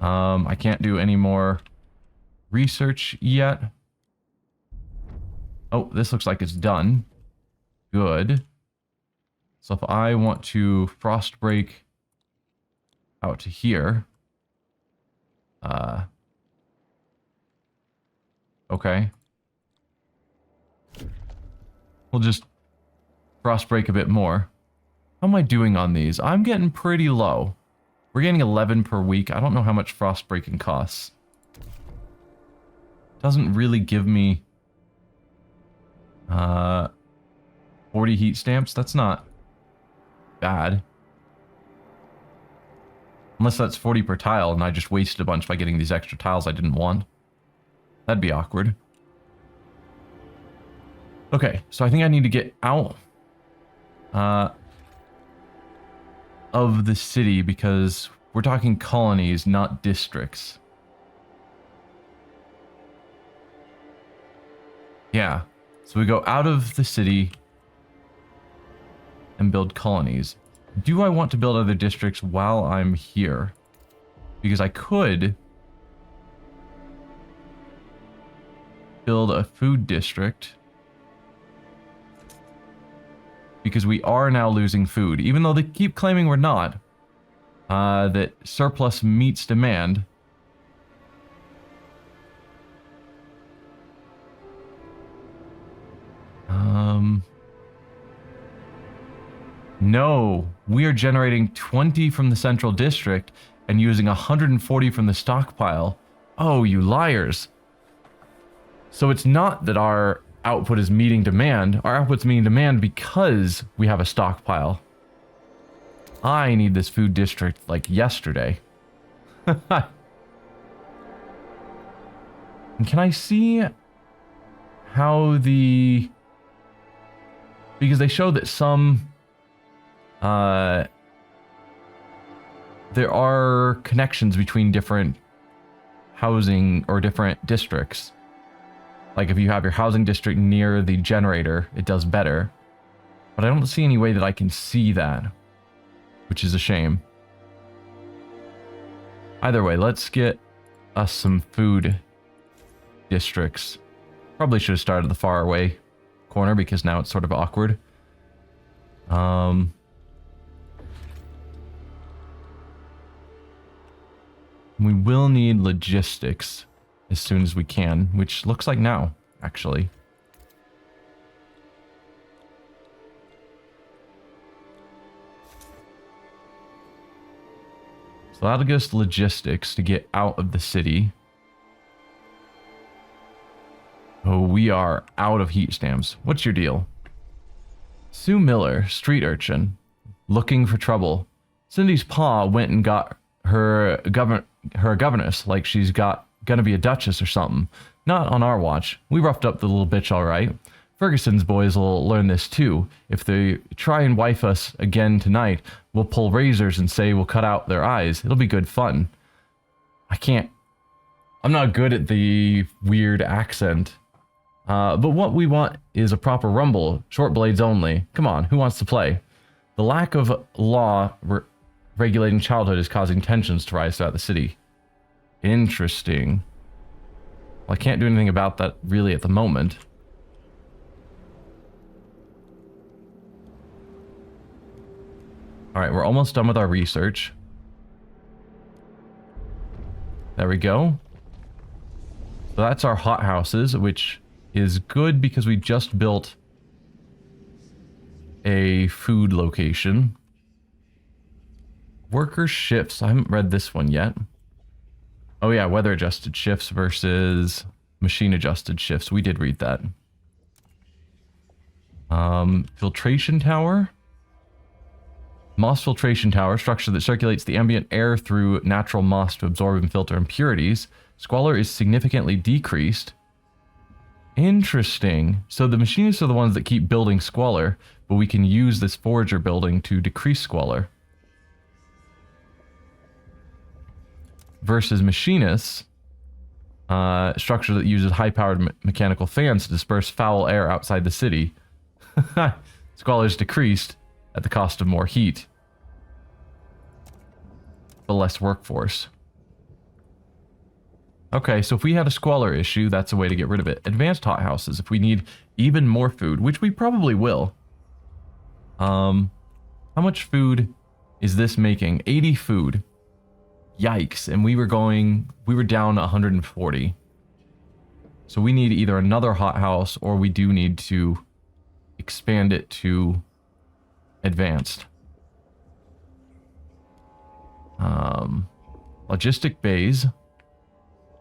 I can't do any more research yet. Oh, this looks like it's done. Good. So if I want to frost break out to here. Okay. We'll just frost break a bit more. How am I doing on these? I'm getting pretty low. We're getting 11 per week. I don't know how much frost breaking costs. Doesn't really give me 40 heat stamps. That's not bad. Unless that's 40 per tile and I just wasted a bunch by getting these extra tiles I didn't want. That'd be awkward. Okay, so I think I need to get out of the city because we're talking colonies, not districts. Yeah, so we go out of the city and build colonies. Do I want to build other districts while I'm here? Because I could build a food district. Because we are now losing food. Even though they keep claiming we're not. That surplus meets demand. No, we are generating 20 from the central district and using 140 from the stockpile. Oh, you liars. So it's not that our output is meeting demand. Our output's meeting demand because we have a stockpile. I need this food district like yesterday. And can I see how the... Because they show that some... there are connections between different housing or different districts. Like if you have your housing district near the generator, it does better. But I don't see any way that I can see that, which is a shame. Either way, let's get us some food districts. Probably should have started the far away corner because now it's sort of awkward. We will need logistics as soon as we can, which looks like now, actually. So that'll give us logistics to get out of the city. Oh, we are out of heat stamps. What's your deal? Sue Miller, street urchin, looking for trouble. Cindy's pa went and got her governess like she's gonna be a duchess or something. Not on our watch. We roughed up the little bitch all right. Ferguson's boys will learn this too. If they try and wife us again tonight, we'll pull razors and say we'll cut out their eyes. It'll be good fun. I'm not good at the weird accent. But what we want is a proper rumble. Short blades only. Come on, who wants to play? The lack of law regulating childhood is causing tensions to rise throughout the city. Interesting. Well, I can't do anything about that really at the moment. Alright, we're almost done with our research. There we go. So that's our hothouses, which is good because we just built a food location. Worker shifts. I haven't read this one yet. Oh yeah, weather adjusted shifts versus machine adjusted shifts. We did read that. Filtration tower. Moss filtration tower, structure that circulates the ambient air through natural moss to absorb and filter impurities. Squalor is significantly decreased. Interesting. So the machinists are the ones that keep building squalor, but we can use this forager building to decrease squalor. Versus machinists, structure that uses high-powered mechanical fans to disperse foul air outside the city. Squalor is decreased at the cost of more heat, but less workforce. Okay, so if we had a squalor issue, that's a way to get rid of it. Advanced hothouses, if we need even more food, which we probably will. How much food is this making? 80 food. Yikes, and we were down 140. So we need either another hothouse or we do need to expand it to advanced. Logistic bays.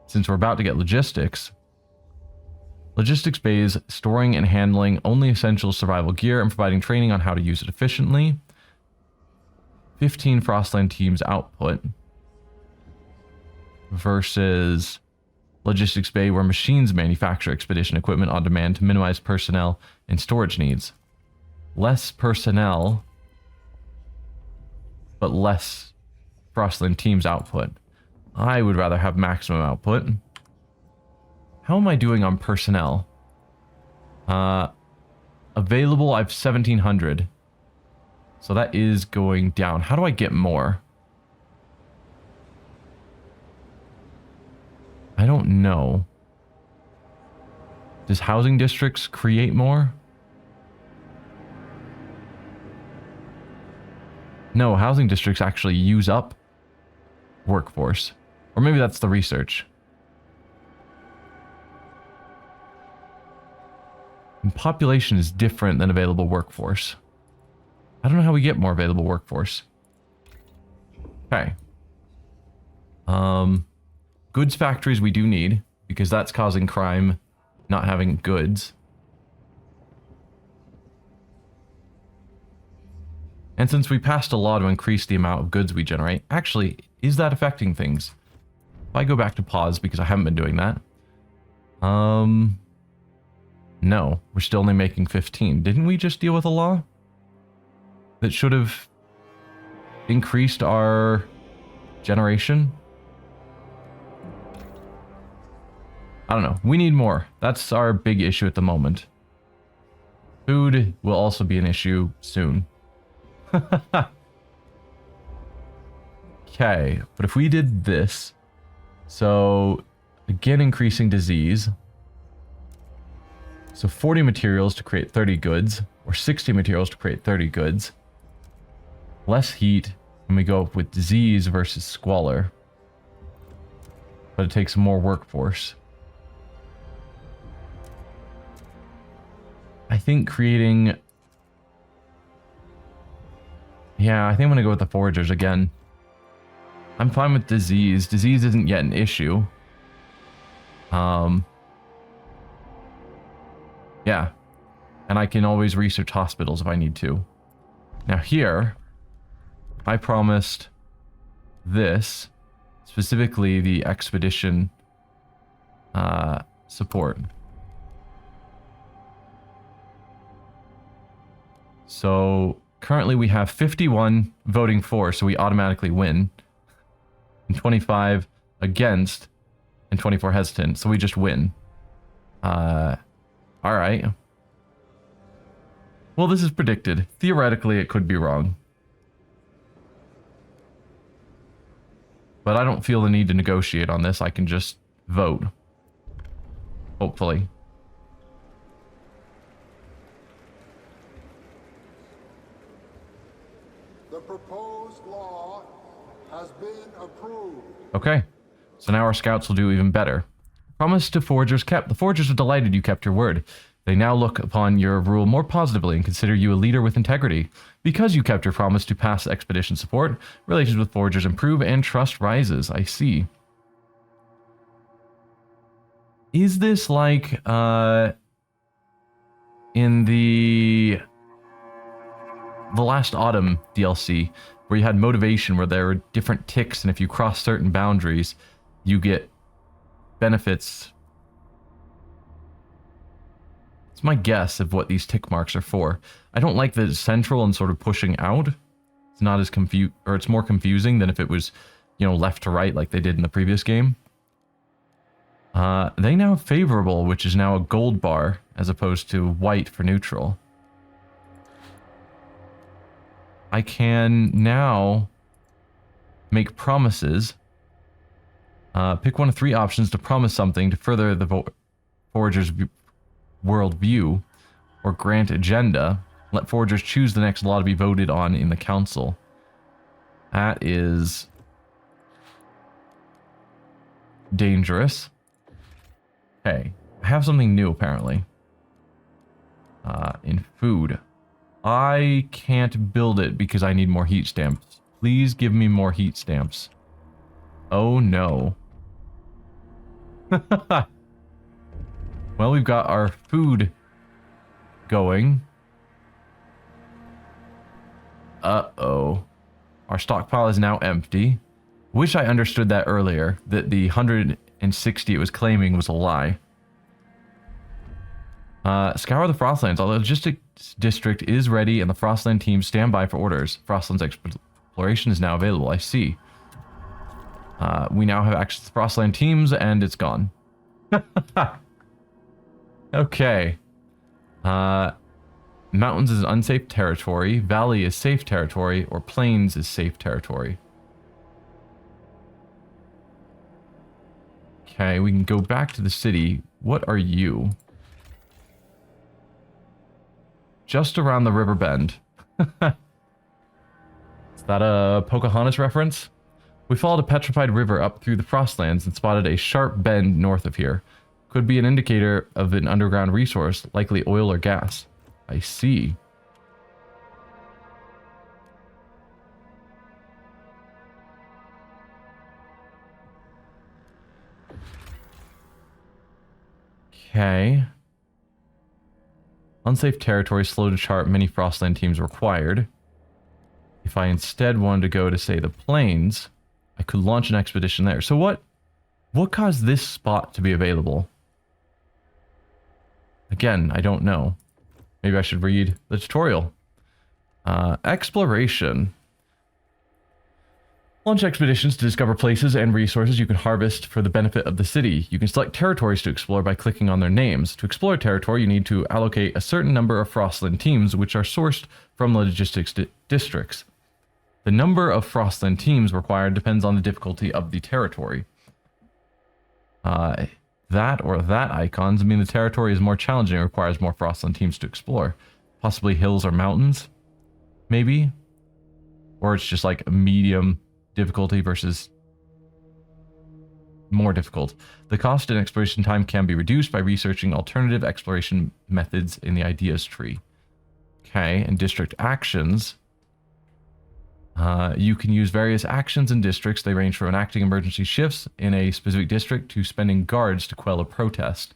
Since we're about to get logistics bays, storing and handling only essential survival gear and providing training on how to use it efficiently. 15 Frostland teams output versus logistics bay where machines manufacture expedition equipment on demand to minimize personnel and storage needs. Less personnel, but less Frostland teams output. I would rather have maximum output. How am I doing on personnel? Available, I have 1,700. So that is going down. How do I get more? I don't know. Does housing districts create more? No, housing districts actually use up workforce. Or maybe that's the research. And population is different than available workforce. I don't know how we get more available workforce. Okay. Goods factories we do need, because that's causing crime, not having goods. And since we passed a law to increase the amount of goods we generate, actually, is that affecting things? If I go back to pause, because I haven't been doing that. No, we're still only making 15. Didn't we just deal with a law that should have increased our generation? I don't know. We need more. That's our big issue at the moment. Food will also be an issue soon. Okay, but if we did this, so again increasing disease, so 40 materials to create 30 goods, or 60 materials to create 30 goods, less heat when we go up with disease versus squalor, but it takes more workforce. I think creating... Yeah, I think I'm going to go with the foragers again. I'm fine with disease. Disease isn't yet an issue. Yeah. And I can always research hospitals if I need to. Now here, I promised this, specifically the expedition support. So currently we have 51 voting for, so we automatically win. And 25 against, and 24 hesitant, so we just win. Alright. Well, this is predicted. Theoretically, it could be wrong. But I don't feel the need to negotiate on this. I can just vote. Hopefully. The proposed law has been approved. Okay. So now our scouts will do even better. Promise to foragers kept. The foragers are delighted you kept your word. They now look upon your rule more positively and consider you a leader with integrity. Because you kept your promise to pass expedition support, relations with foragers improve and trust rises. I see. Is this like, in the last autumn DLC, where you had motivation, where there were different ticks, and if you cross certain boundaries, you get benefits? It's my guess of what these tick marks are for. I don't like that it's central and sort of pushing out. It's not as or it's more confusing than if it was, you know, left to right like they did in the previous game. They now have favorable, which is now a gold bar, as opposed to white for neutral. I can now make promises Pick one of three options to promise something to further the forager's world view, or grant agenda. Let foragers choose the next law to be voted on in the council. That is dangerous. Okay, I have something new apparently. In food. I can't build it because I need more heat stamps. Please give me more heat stamps. Oh no. Well, we've got our food going. Uh-oh. Our stockpile is now empty. Wish I understood that earlier, that the 160 it was claiming was a lie. Scour the Frostlands. Our logistics district is ready and the Frostland team stand by for orders. Frostland's exploration is now available. I see. We now have access to the Frostland teams and it's gone. Okay. Mountains is unsafe territory. Valley is safe territory. Or plains is safe territory. Okay, we can go back to the city. What are you? Just around the river bend. Is that a Pocahontas reference? We followed a petrified river up through the Frostlands and spotted a sharp bend north of here. Could be an indicator of an underground resource, likely oil or gas. I see. Okay. Unsafe territory, slow to chart, many Frostland teams required. If I instead wanted to go to, say, the plains, I could launch an expedition there. So what caused this spot to be available? Again, I don't know. Maybe I should read the tutorial. Exploration. Launch expeditions to discover places and resources you can harvest for the benefit of the city. You can select territories to explore by clicking on their names. To explore a territory, you need to allocate a certain number of Frostland teams, which are sourced from logistics districts. The number of Frostland teams required depends on the difficulty of the territory. That or that icons mean the territory is more challenging and requires more Frostland teams to explore. Possibly hills or mountains? Maybe? Or it's just like a medium difficulty versus more difficult. The cost and exploration time can be reduced by researching alternative exploration methods in the ideas tree. Okay, and district actions. You can use various actions in districts. They range from enacting emergency shifts in a specific district to spending guards to quell a protest.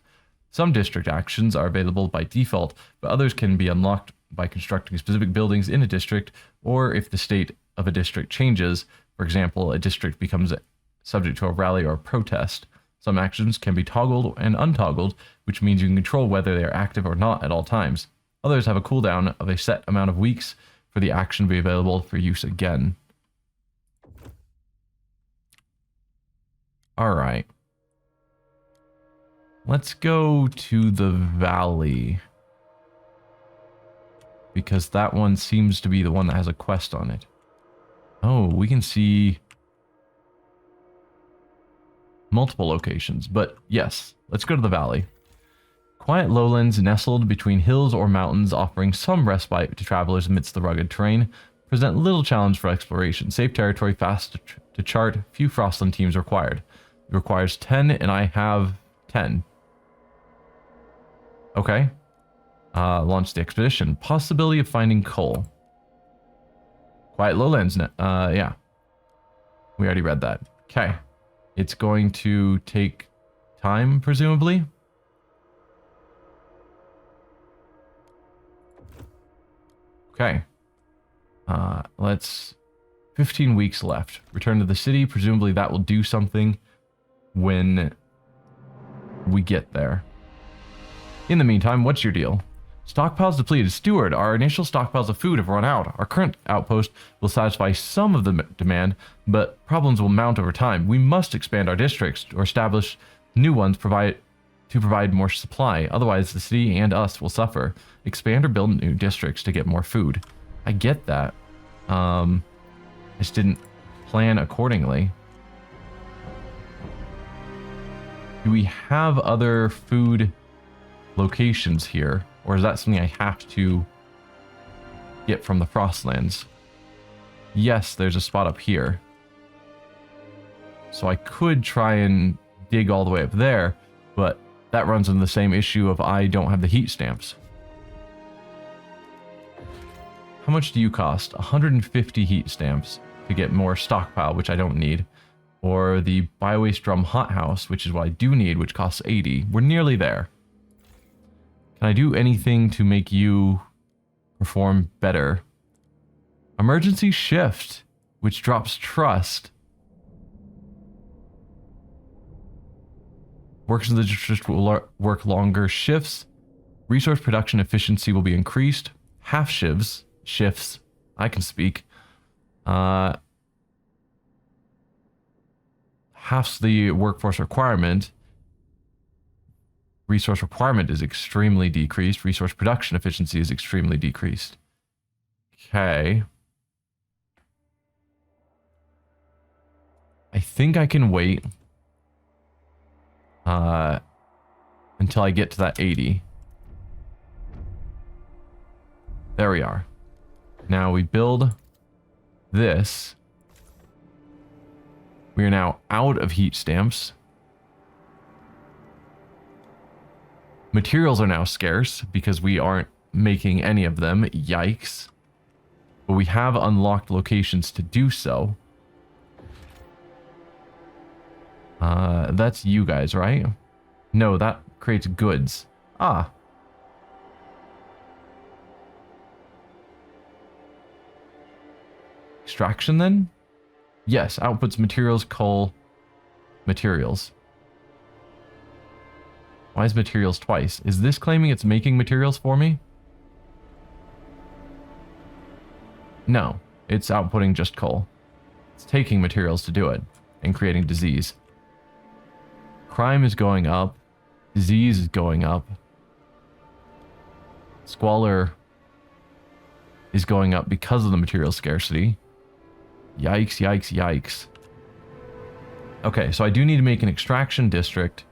Some district actions are available by default, but others can be unlocked by constructing specific buildings in a district, or if the state of a district changes. For example, a district becomes subject to a rally or a protest. Some actions can be toggled and untoggled, which means you can control whether they are active or not at all times. Others have a cooldown of a set amount of weeks for the action to be available for use again. Alright. Let's go to the valley. Because that one seems to be the one that has a quest on it. Oh, we can see multiple locations, but yes, let's go to the valley. Quiet lowlands nestled between hills or mountains, offering some respite to travelers amidst the rugged terrain, present little challenge for exploration. Safe territory, fast to chart, few Frostland teams required. It requires 10, and I have 10. Okay. Launch the expedition. Possibility of finding coal. Quiet lowlands, yeah. We already read that. Okay. It's going to take time, presumably. Okay. Let's... 15 weeks left. Return to the city. Presumably that will do something when we get there. In the meantime, what's your deal? Stockpiles depleted. Steward, our initial stockpiles of food have run out. Our current outpost will satisfy some of the demand, but problems will mount over time. We must expand our districts or establish new ones to provide more supply. Otherwise, the city and us will suffer. Expand or build new districts to get more food. I get that. I just didn't plan accordingly. Do we have other food locations here? Or is that something I have to get from the Frostlands? Yes, there's a spot up here. So I could try and dig all the way up there, but that runs into the same issue of I don't have the heat stamps. How much do you cost? 150 heat stamps to get more stockpile, which I don't need. Or the biowaste drum hothouse, which is what I do need, which costs 80. We're nearly there. Can I do anything to make you perform better? Emergency shift, which drops trust. Workers in the district will work longer shifts. Resource production efficiency will be increased. Half shifts. I can speak. Halves the workforce requirement. Resource requirement is extremely decreased. Resource production efficiency is extremely decreased. Okay. I think I can wait until I get to that 80. There we are. Now we build this. We are now out of heat stamps. Materials are now scarce because we aren't making any of them. Yikes. But we have unlocked locations to do so. That's you guys, right? No, that creates goods. Ah. Extraction then? Yes, outputs materials, coal, materials. Why is materials twice? Is this claiming it's making materials for me? No, it's outputting just coal. It's taking materials to do it and creating disease. Crime is going up. Disease is going up. Squalor is going up because of the material scarcity. Yikes, yikes, yikes. Okay, so I do need to make an extraction district.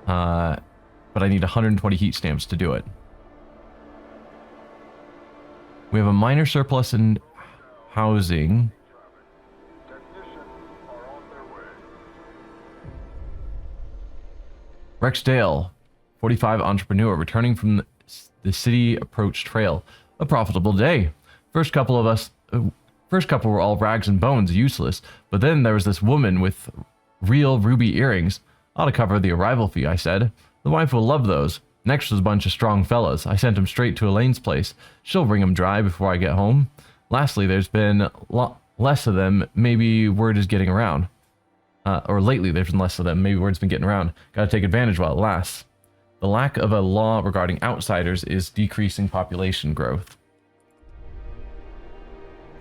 But I need 120 heat stamps to do it. We have a minor surplus in housing. Rex Dale, 45 entrepreneur, returning from the city approach trail. A profitable day. First couple were all rags and bones, useless. But then there was this woman with real ruby earrings. Ought to cover the arrival fee, I said. The wife will love those. Next was a bunch of strong fellas. I sent them straight to Elaine's place. She'll wring them dry before I get home. Lastly, there's been less of them. Maybe word is getting around. Or lately, there's been less of them. Maybe word's been getting around. Gotta take advantage while it lasts. The lack of a law regarding outsiders is decreasing population growth.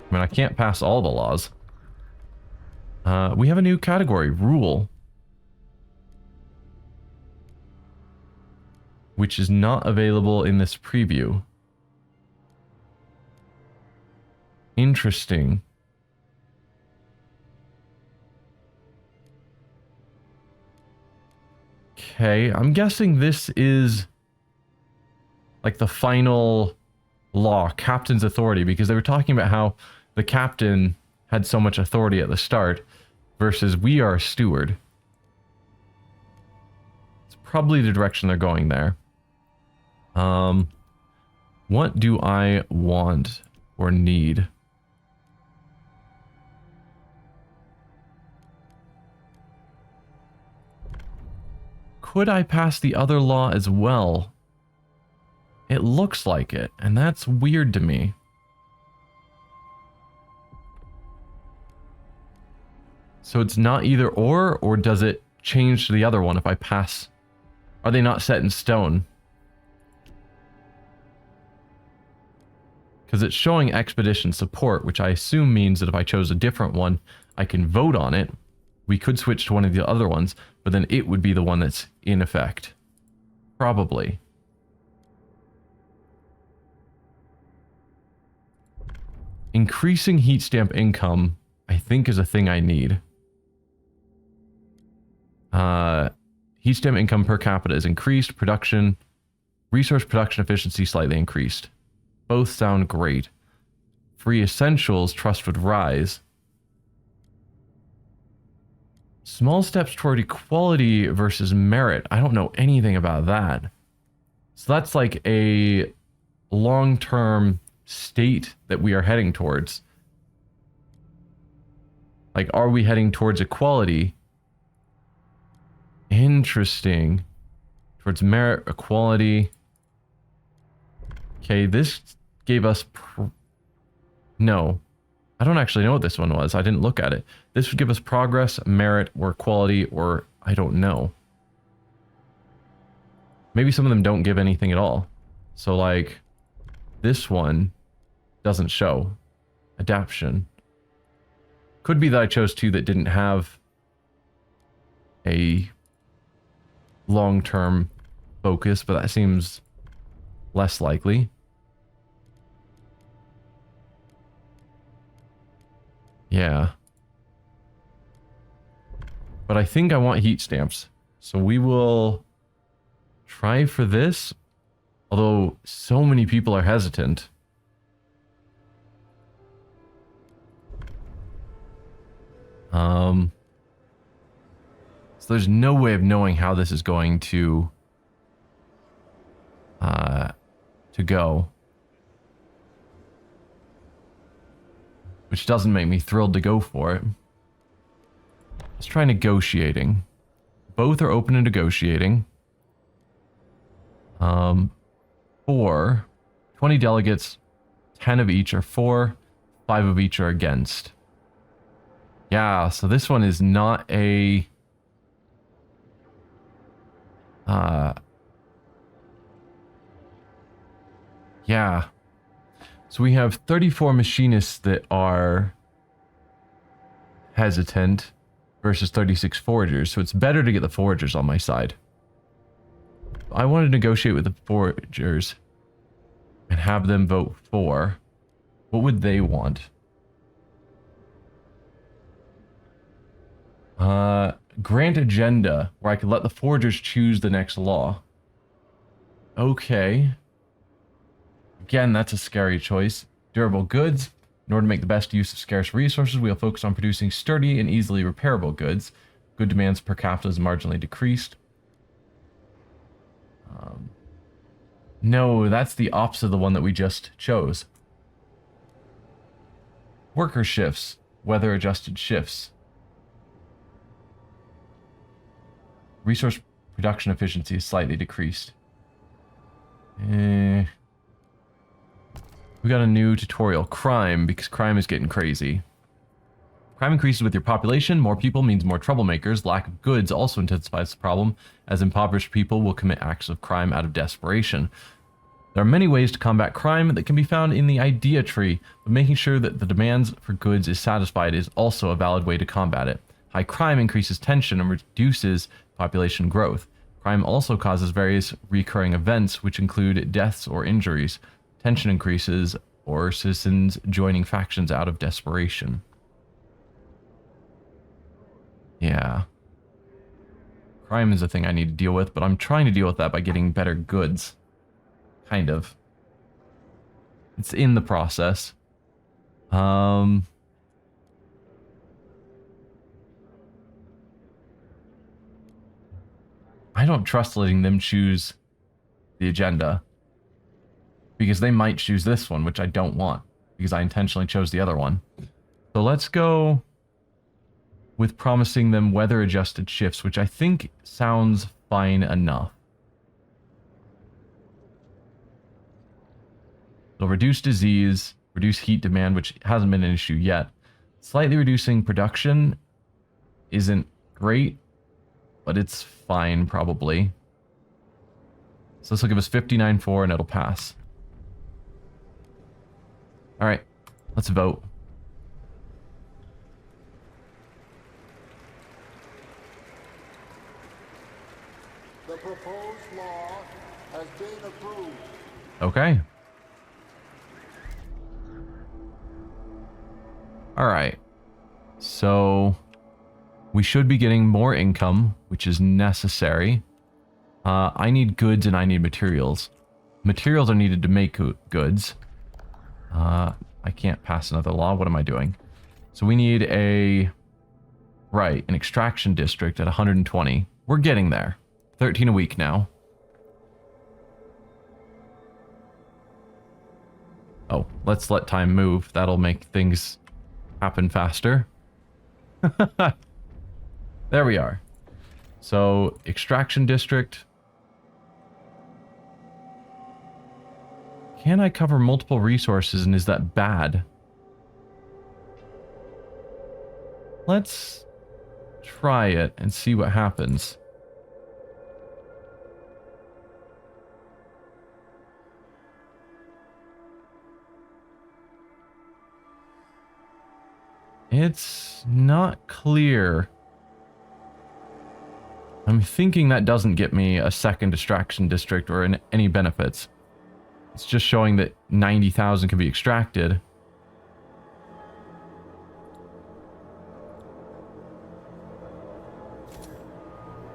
I mean, I can't pass all the laws. We have a new category, rule. Which is not available in this preview. Interesting. Okay, I'm guessing this is like the final law, captain's authority, because they were talking about how the captain had so much authority at the start versus we are a steward. It's probably the direction they're going there. What do I want or need? Could I pass the other law as well? It looks like it, and that's weird to me. So it's not either or does it change to the other one if I pass? Are they not set in stone? Because it's showing expedition support, which I assume means that if I chose a different one, I can vote on it. We could switch to one of the other ones, but then it would be the one that's in effect. Probably. Increasing heat stamp income, I think, is a thing I need. Heat stamp income per capita is increased. Resource production efficiency slightly increased. Both sound great. Free essentials, trust would rise. Small steps toward equality versus merit. I don't know anything about that. So that's like a long-term state that we are heading towards. Like, are we heading towards equality? Interesting. Towards merit, equality. Okay, this gave us... No. I don't actually know what this one was. I didn't look at it. This would give us progress, merit, or equality, or I don't know. Maybe some of them don't give anything at all. So, like, this one doesn't show. Adaption. Could be that I chose two that didn't have a long-term focus, but that seems less likely. Yeah. But I think I want heat stamps. So we will try for this. Although so many people are hesitant. So there's no way of knowing how this is going to go. Which doesn't make me thrilled to go for it. Let's try negotiating. Both are open to negotiating. 4. 20 delegates. 10 of each are for. 5 of each are against. Yeah, so this one is not a... yeah. So we have 34 machinists that are hesitant versus 36 foragers. So it's better to get the foragers on my side. I want to negotiate with the foragers and have them vote for. What would they want? Grant agenda, where I could let the foragers choose the next law. Okay. Again, that's a scary choice. Durable goods. In order to make the best use of scarce resources, we'll focus on producing sturdy and easily repairable goods. Good demands per capita is marginally decreased. No, that's the opposite of the one that we just chose. Worker shifts. Weather adjusted shifts. Resource production efficiency is slightly decreased. We got a new tutorial. Crime, because crime is getting crazy. Crime increases with your population. More people means more troublemakers. Lack of goods also intensifies the problem, as impoverished people will commit acts of crime out of desperation. There are many ways to combat crime that can be found in the idea tree, but making sure that the demands for goods is satisfied is also a valid way to combat it. High crime increases tension and reduces population growth. Crime also causes various recurring events, which include deaths or injuries. Tension increases, or citizens joining factions out of desperation. Yeah. Crime is a thing I need to deal with, but I'm trying to deal with that by getting better goods. Kind of. It's in the process. I don't trust letting them choose the agenda. Because they might choose this one, which I don't want. Because I intentionally chose the other one. So let's go with promising them weather-adjusted shifts, which I think sounds fine enough. So reduce disease, reduce heat demand, which hasn't been an issue yet. Slightly reducing production isn't great, but it's fine probably. So this will give us 59.4 and it'll pass. All right, let's vote. The proposed law has been approved. Okay. All right. So We should be getting more income, which is necessary. I need goods and I need materials. Materials are needed to make goods. I can't pass another law. What am I doing? So we need an extraction district at 120. We're getting there. 13 a week now. Oh, let's let time move. That'll make things happen faster. There we are. So, extraction district. Can I cover multiple resources, and is that bad? Let's try it and see what happens. It's not clear. I'm thinking that doesn't get me a second extraction district or any benefits. It's just showing that 90,000 can be extracted.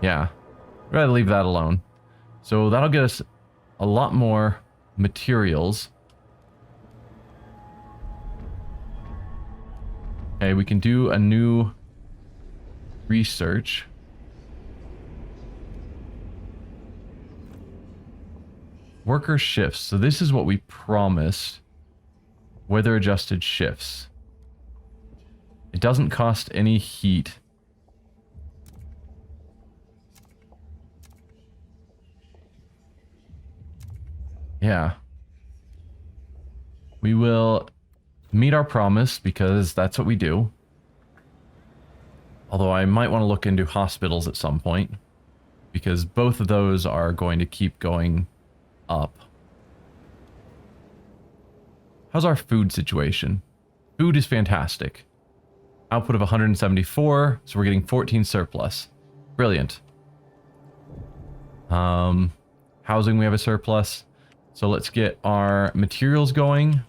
Yeah, I'd rather leave that alone. So that'll get us a lot more materials. Okay, we can do a new research. Worker shifts. So this is what we promised. Weather adjusted shifts. It doesn't cost any heat. Yeah. We will meet our promise because that's what we do. Although I might want to look into hospitals at some point, because both of those are going to keep going up. How's our food situation? Food is fantastic. Output of 174, so we're getting 14 surplus. Brilliant. Housing, we have a surplus. So let's get our materials going.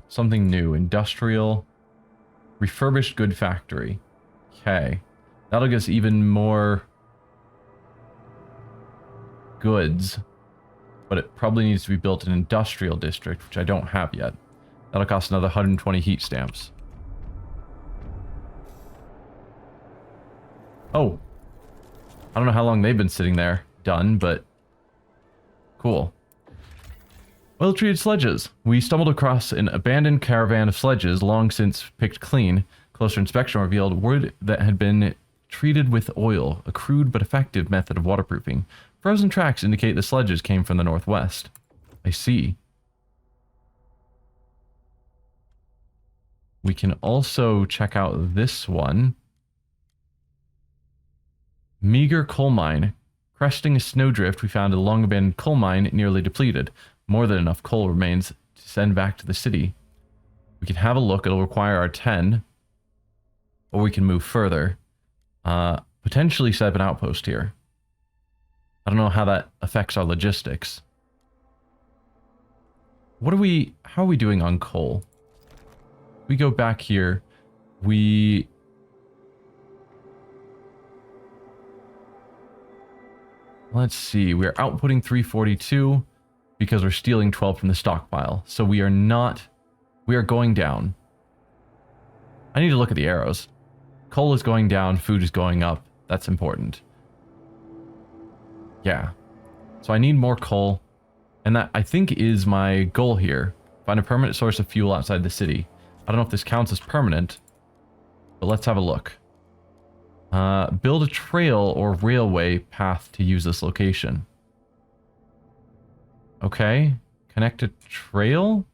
Something new. Industrial. Refurbished good factory. Okay. That'll get us even more goods. But it probably needs to be built an industrial district, which I don't have yet. That'll cost another 120 heat stamps. Oh. I don't know how long they've been sitting there. Done, but cool. Well-treated sledges. We stumbled across an abandoned caravan of sledges, long since picked clean. Closer inspection revealed wood that had been treated with oil, a crude but effective method of waterproofing. Frozen tracks indicate the sledges came from the northwest. I see. We can also check out this one. Meager coal mine. Cresting a snowdrift, we found a long-abandoned coal mine nearly depleted. More than enough coal remains to send back to the city. We can have a look. It'll require our 10. Or we can move further. Potentially set up an outpost here. I don't know how that affects our logistics. How are we doing on coal? We go back here. Let's see. We're outputting 342 because we're stealing 12 from the stockpile. So we are going down. I need to look at the arrows. Coal is going down, food is going up. That's important. Yeah. So I need more coal. And that, I think, is my goal here. Find a permanent source of fuel outside the city. I don't know if this counts as permanent, but let's have a look. Build a trail or railway path to use this location. Okay. Connect a trail?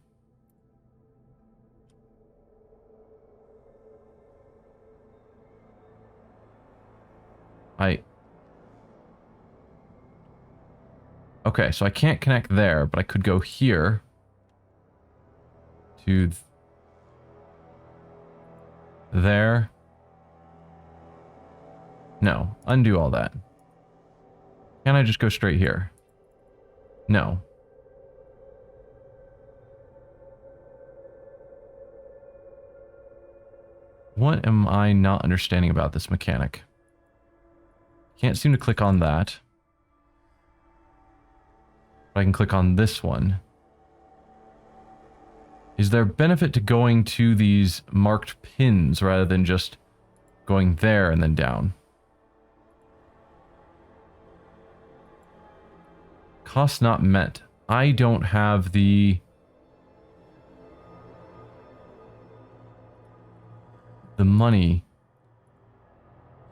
Okay, so I can't connect there, but I could go here to there. No, undo all that. Can I just go straight here? No. What am I not understanding about this mechanic? Can't seem to click on that. But I can click on this one. Is there benefit to going to these marked pins rather than just going there and then down? Cost not met. I don't have the money.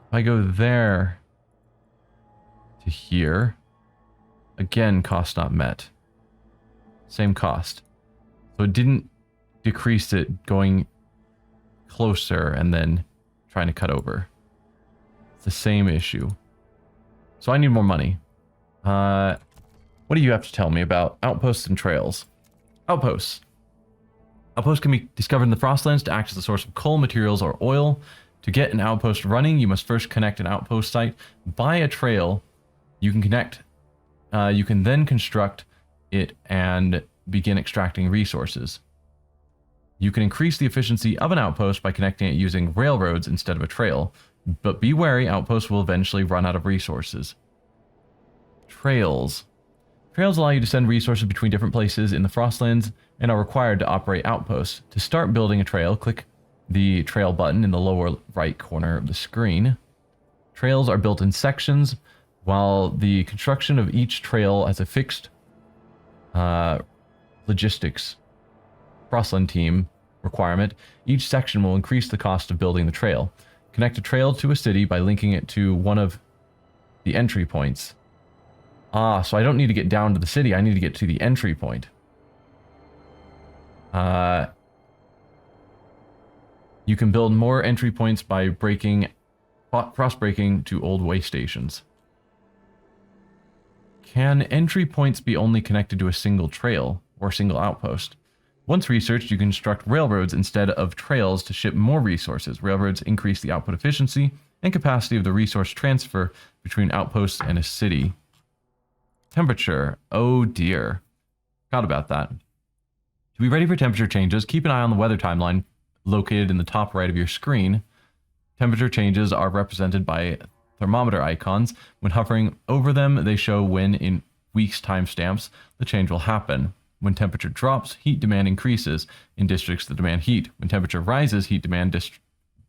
If I go there to here, again, cost not met. Same cost. So it didn't decrease it going closer and then trying to cut over. It's the same issue. So I need more money. What do you have to tell me about outposts and trails? Outposts. Outposts can be discovered in the Frostlands to act as a source of coal, materials, or oil. To get an outpost running, you must first connect an outpost site by a trail. You can then construct it and begin extracting resources. You can increase the efficiency of an outpost by connecting it using railroads instead of a trail, but be wary, outposts will eventually run out of resources. Trails. Trails allow you to send resources between different places in the Frostlands and are required to operate outposts. To start building a trail, click the trail button in the lower right corner of the screen. Trails are built in sections, while the construction of each trail has a fixed logistics Frostland team requirement. Each section will increase the cost of building the trail. Connect a trail to a city by linking it to one of the entry points. Ah, so I don't need to get down to the city, I need to get to the entry point. You can build more entry points by cross-breaking to old way stations. Can entry points be only connected to a single trail or single outpost? Once researched, you can construct railroads instead of trails to ship more resources. Railroads increase the output efficiency and capacity of the resource transfer between outposts and a city. Temperature. Oh dear. Forgot about that. To be ready for temperature changes, keep an eye on the weather timeline located in the top right of your screen. Temperature changes are represented by thermometer icons. When hovering over them, they show when in weeks timestamps the change will happen. When temperature drops, heat demand increases in districts that demand heat. When temperature rises, heat demand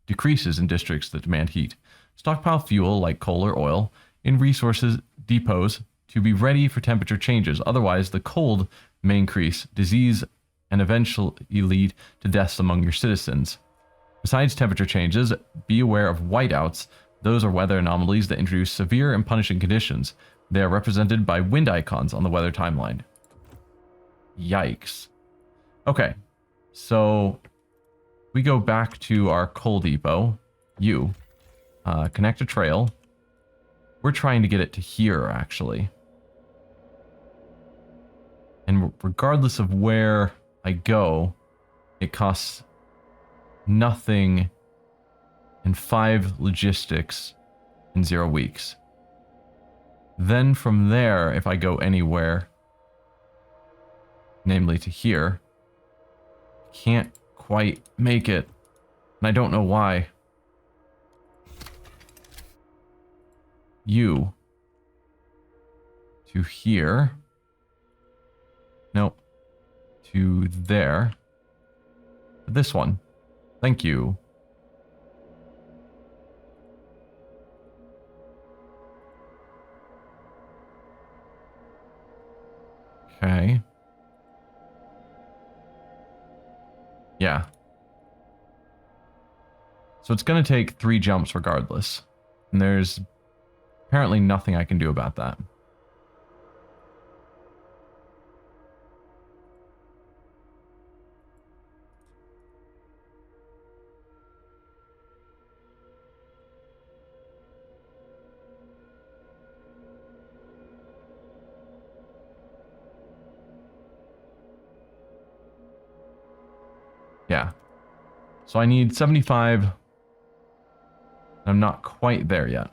decreases in districts that demand heat. Stockpile fuel like coal or oil in resources depots to be ready for temperature changes. Otherwise, the cold may increase disease and eventually lead to deaths among your citizens. Besides temperature changes, be aware of whiteouts. Those are weather anomalies that introduce severe and punishing conditions. They are represented by wind icons on the weather timeline. Yikes. Okay, so we go back to our coal depot. Connect a trail. We're trying to get it to here, actually. And regardless of where I go, it costs nothing and 5 logistics in 0 weeks. Then from there, if I go anywhere, namely to here, can't quite make it. And I don't know why. To here. Nope. To there. This one. Thank you. Okay. Yeah. So it's going to take 3 jumps regardless. And there's apparently nothing I can do about that. Yeah. So I need 75. I'm not quite there yet.